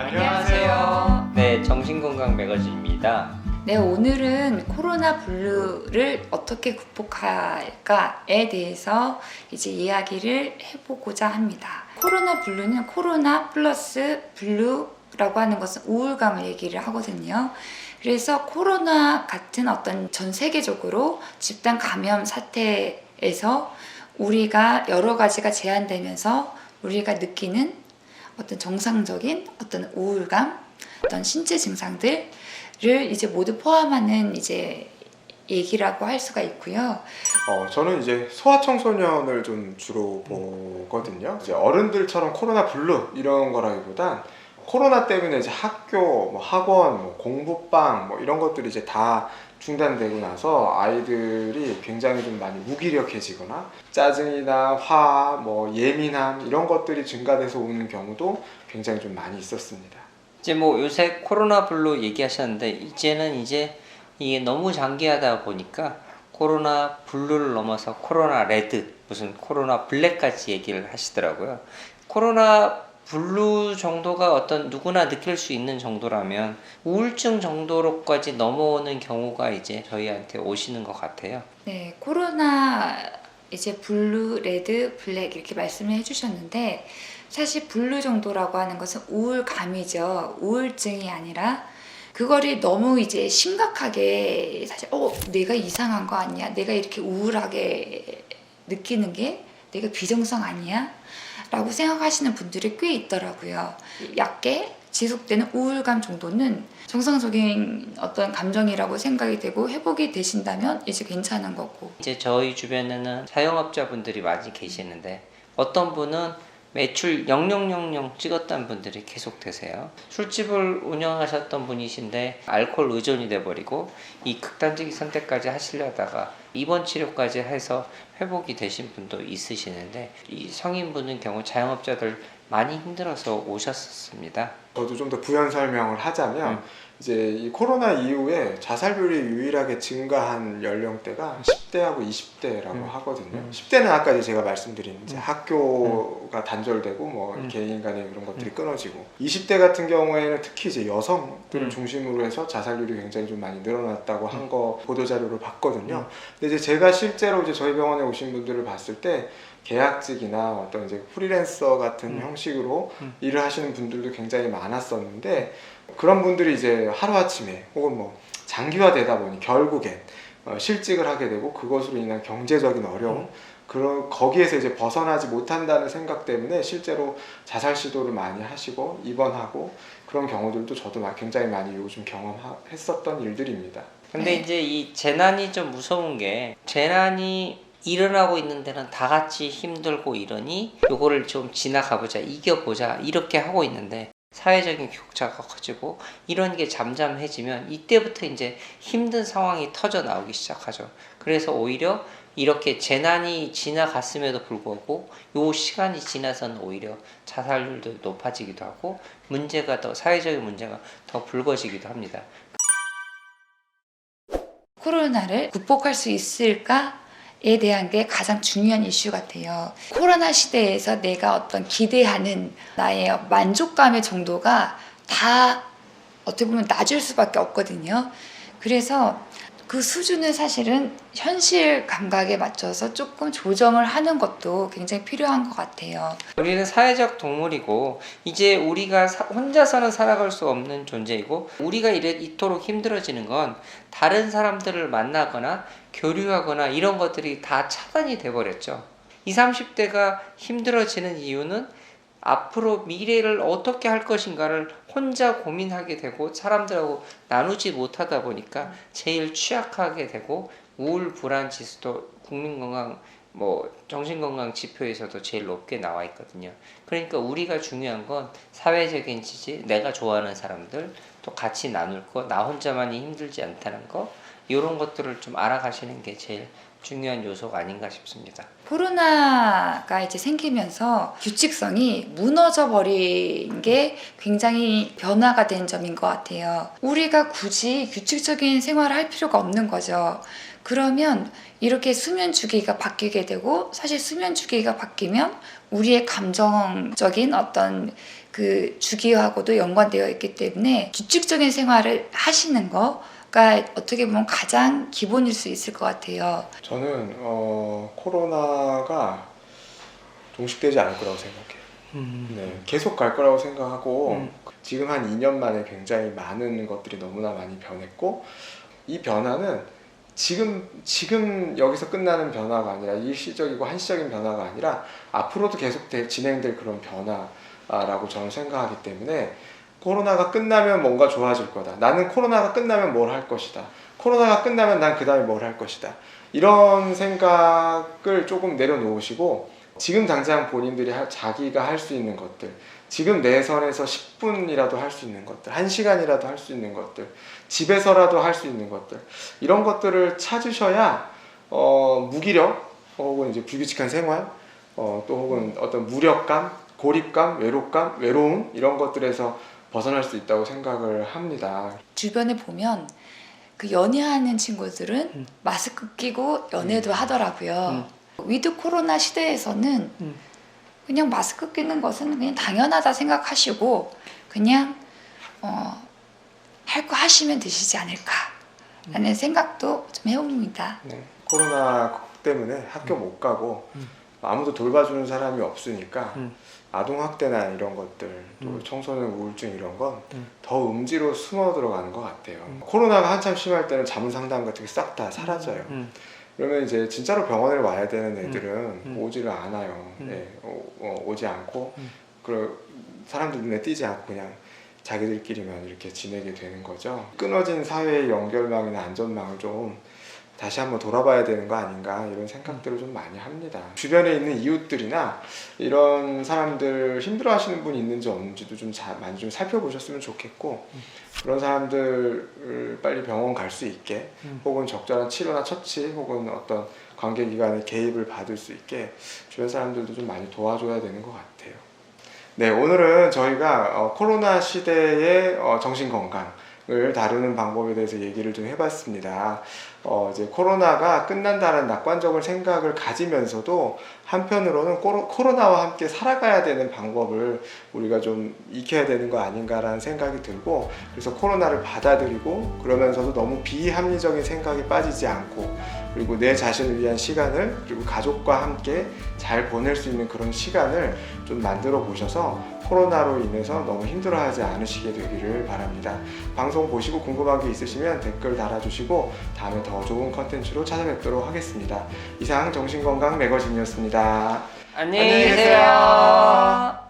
안녕하세요. 네, 정신건강 매거진입니다. 네, 오늘은 코로나 블루를 어떻게 극복할까에 대해서 이제 이야기를 해보고자 합니다. 코로나 블루는 코로나 플러스 블루라고 하는 것은 우울감을 얘기를 하거든요. 그래서 코로나 같은 어떤 전 세계적으로 집단 감염 사태에서 우리가 여러 가지가 제한되면서 우리가 느끼는 어떤 정상적인 어떤 우울감, 어떤 신체 증상들을 이제 모두 포함하는 이제 얘기라고 할 수가 있고요. 저는 이제 소아청소년을 좀 주로 보거든요. 이제 어른들처럼 코로나 블루 이런 거라기보단 코로나 때문에 이제 학교, 학원, 공부방 이런 것들이 이제 다 중단되고 나서 아이들이 굉장히 좀 많이 무기력해지거나 짜증이나 화, 예민함 이런 것들이 증가돼서 오는 경우도 굉장히 좀 많이 있었습니다. 이제 요새 코로나 블루 얘기하셨는데 이제는 이제 이게 너무 장기하다 보니까 코로나 블루를 넘어서 코로나 레드, 무슨 코로나 블랙까지 얘기를 하시더라고요. 코로나 블루 정도가 어떤 누구나 느낄 수 있는 정도라면 우울증 정도로까지 넘어오는 경우가 이제 저희한테 오시는 것 같아요. 네, 코로나 이제 블루, 레드, 블랙 이렇게 말씀을 해주셨는데 사실 블루 정도라고 하는 것은 우울감이죠. 우울증이 아니라 그거를 너무 이제 심각하게 사실 내가 이상한 거 아니야? 내가 이렇게 우울하게 느끼는 게 내가 비정상 아니야? 라고 생각하시는 분들이 꽤 있더라고요. 얕게 지속되는 우울감 정도는 정상적인 어떤 감정이라고 생각이 되고 회복이 되신다면 이제 괜찮은 거고. 이제 저희 주변에는 자영업자분들이 많이 계시는데 어떤 분은 매출 0000 찍었던 분들이 계속 되세요. 술집을 운영하셨던 분이신데 알코올 의존이 돼버리고 이 극단적인 선택까지 하시려다가 입원 치료까지 해서 회복이 되신 분도 있으시는데 이 성인분은 경우 자영업자들 많이 힘들어서 오셨었습니다. 저도 좀 더 부연 설명을 하자면 이제 이 코로나 이후에 자살률이 유일하게 증가한 연령대가 10대하고 20대라고 하거든요. 10대는 아까 이제 제가 말씀드린 이제 학교가 단절되고 개인 간의 그런 것들이 끊어지고 20대 같은 경우에는 특히 이제 여성들을 중심으로 해서 자살률이 굉장히 좀 많이 늘어났다고 한 거 보도자료를 봤거든요. 근데 이제 제가 실제로 이제 저희 병원에 오신 분들을 봤을 때 계약직이나 어떤 이제 프리랜서 같은 형식으로 일을 하시는 분들도 굉장히 많았었는데 그런 분들이 이제 하루아침에 혹은 장기화되다 보니 결국엔 실직을 하게 되고 그것으로 인한 경제적인 어려움 거기에서 이제 벗어나지 못한다는 생각 때문에 실제로 자살 시도를 많이 하시고 입원하고 그런 경우들도 저도 굉장히 많이 요즘 경험했었던 일들입니다. 근데 이제 이 재난이 좀 무서운 게 재난이 일어나고 있는 데는 다 같이 힘들고 이러니 요거를 좀 지나가보자, 이겨보자 이렇게 하고 있는데 사회적인 격차가 커지고 이런 게 잠잠해지면 이때부터 이제 힘든 상황이 터져 나오기 시작하죠. 그래서 오히려 이렇게 재난이 지나갔음에도 불구하고 요 시간이 지나서는 오히려 자살률도 높아지기도 하고 사회적인 문제가 더 불거지기도 합니다. 코로나를 극복할 수 있을까에 대한 게 가장 중요한 이슈 같아요. 코로나 시대에서 내가 어떤 기대하는 나의 만족감의 정도가 다 어떻게 보면 낮을 수밖에 없거든요. 그래서 그 수준을 사실은 현실 감각에 맞춰서 조금 조정을 하는 것도 굉장히 필요한 것 같아요. 우리는 사회적 동물이고 이제 우리가 혼자서는 살아갈 수 없는 존재이고 우리가 이토록 힘들어지는 건 다른 사람들을 만나거나 교류하거나 이런 것들이 다 차단이 돼버렸죠. 20, 30대가 힘들어지는 이유는 앞으로 미래를 어떻게 할 것인가를 혼자 고민하게 되고 사람들하고 나누지 못하다 보니까 제일 취약하게 되고 우울 불안 지수도 국민건강 정신건강 지표에서도 제일 높게 나와 있거든요. 그러니까 우리가 중요한 건 사회적인 지지, 내가 좋아하는 사람들 또 같이 나눌 거, 나 혼자만이 힘들지 않다는 거 이런 것들을 좀 알아가시는 게 제일 중요한 요소가 아닌가 싶습니다. 코로나가 이제 생기면서 규칙성이 무너져 버린 게 굉장히 변화가 된 점인 것 같아요. 우리가 굳이 규칙적인 생활을 할 필요가 없는 거죠. 그러면 이렇게 수면 주기가 바뀌게 되고 사실 수면 주기가 바뀌면 우리의 감정적인 어떤 그 주기하고도 연관되어 있기 때문에 규칙적인 생활을 하시는 거가 어떻게 보면 가장 기본일 수 있을 것 같아요. 저는 코로나가 종식되지 않을 거라고 생각해요. 네, 계속 갈 거라고 생각하고 지금 한 2년 만에 굉장히 많은 것들이 너무나 많이 변했고 이 변화는 지금 여기서 끝나는 변화가 아니라 일시적이고 한시적인 변화가 아니라 앞으로도 계속 진행될 그런 변화라고 저는 생각하기 때문에 코로나가 끝나면 뭔가 좋아질 거다. 나는 코로나가 끝나면 뭘 할 것이다. 코로나가 끝나면 난 그 다음에 뭘 할 것이다. 이런 생각을 조금 내려놓으시고 지금 당장 본인들이 자기가 할 수 있는 것들, 지금 내 선에서 10분이라도 할 수 있는 것들, 1시간이라도 할 수 있는 것들, 집에서라도 할 수 있는 것들, 이런 것들을 찾으셔야 무기력 혹은 이제 불규칙한 생활, 또 혹은 어떤 무력감, 고립감, 외로움 이런 것들에서 벗어날 수 있다고 생각을 합니다. 주변에 보면 그 연애하는 친구들은 마스크 끼고 연애도 하더라고요. 위드 코로나 시대에서는 그냥 마스크 끼는 것은 그냥 당연하다 생각하시고 그냥 할 거 하시면 되시지 않을까 라는 생각도 좀 해봅니다. 네. 코로나 때문에 학교 못 가고 아무도 돌봐주는 사람이 없으니까 아동학대나 이런 것들, 또 청소년 우울증 이런 건 더 음지로 숨어 들어가는 것 같아요. 코로나가 한참 심할 때는 자문상담 같은 게 싹 다 사라져요. 그러면 이제 진짜로 병원에 와야 되는 애들은 오지를 않아요. 네, 오지 않고 사람들 눈에 띄지 않고 그냥 자기들끼리만 이렇게 지내게 되는 거죠. 끊어진 사회의 연결망이나 안전망을 좀 다시 한번 돌아봐야 되는 거 아닌가 이런 생각들을 좀 많이 합니다. 주변에 있는 이웃들이나 이런 사람들 힘들어하시는 분이 있는지 없는지도 좀 많이 좀 살펴보셨으면 좋겠고 그런 사람들을 빨리 병원 갈 수 있게 혹은 적절한 치료나 처치 혹은 어떤 관계기관의 개입을 받을 수 있게 주변 사람들도 좀 많이 도와줘야 되는 것 같아요. 네, 오늘은 저희가 코로나 시대의 정신건강을 다루는 방법에 대해서 얘기를 좀 해봤습니다. 이제 코로나가 끝난다는 낙관적인 생각을 가지면서도 한편으로는 코로나와 함께 살아가야 되는 방법을 우리가 좀 익혀야 되는 거 아닌가라는 생각이 들고 그래서 코로나를 받아들이고 그러면서도 너무 비합리적인 생각에 빠지지 않고 그리고 내 자신을 위한 시간을 그리고 가족과 함께 잘 보낼 수 있는 그런 시간을 좀 만들어 보셔서 코로나로 인해서 너무 힘들어하지 않으시게 되기를 바랍니다. 방송 보시고 궁금한 게 있으시면 댓글 달아주시고 다음에 더 좋은 컨텐츠로 찾아뵙도록 하겠습니다. 이상 정신건강 매거진이었습니다. 안녕히 계세요.